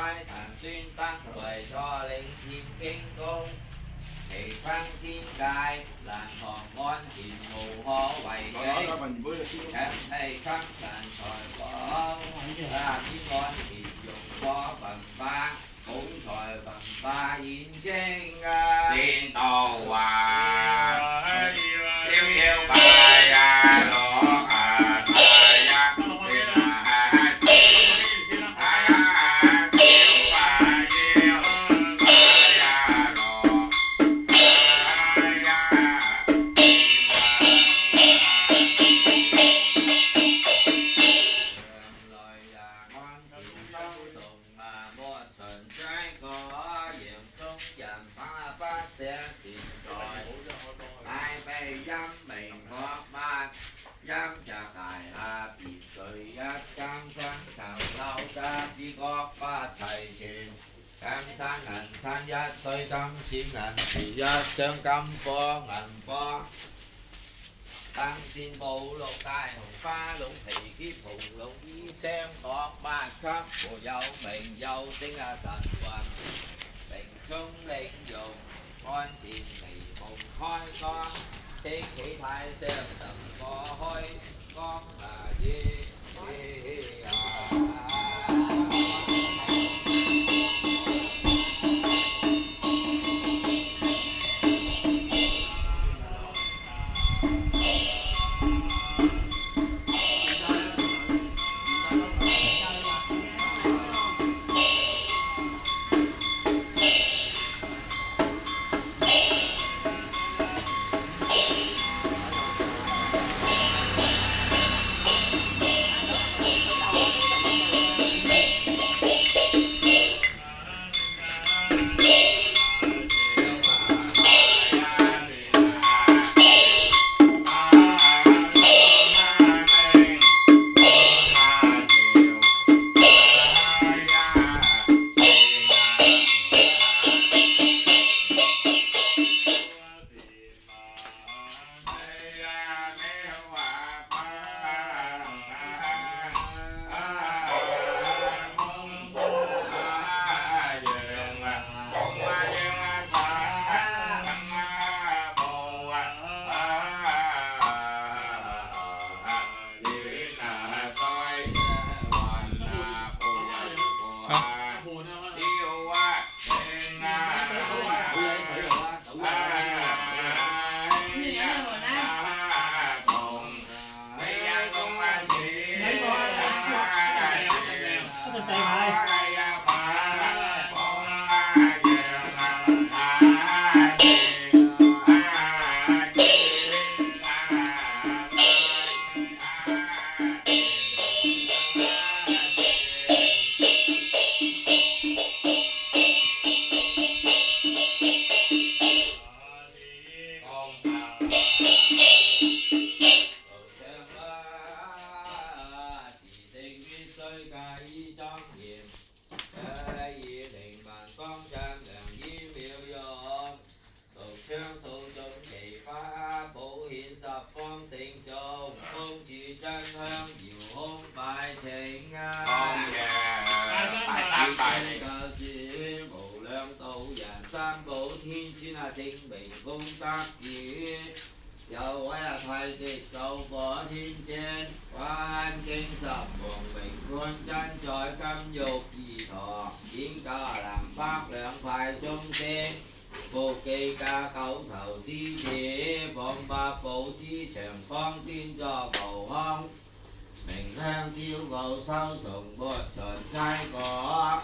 拜談宣德為錯領佔經功，其分仙界難防安全無可為繼，強氣給人財寶，天安前用火焚化，好財焚化現精啊！天道話，逍遙快呀樂啊快呀，陰宅大廈別墅一間3層樓，家私各不齊全。金山銀山一堆，金線銀匙一箱，金貨銀貨。燈線寶綠大紅花籠，皮結紅龍衣雙角八級，和有名有姓神魂，名中領用安全彌蒙開光。升起太上神過開光月三寶天尊證明功德主，有位太極救火天尊，關經十王榮冠真彩金玉二堂，演教南北兩派宗師，伏記架九頭獅子，放百寶之長江端坐無空，明香招告收從沒循齋果。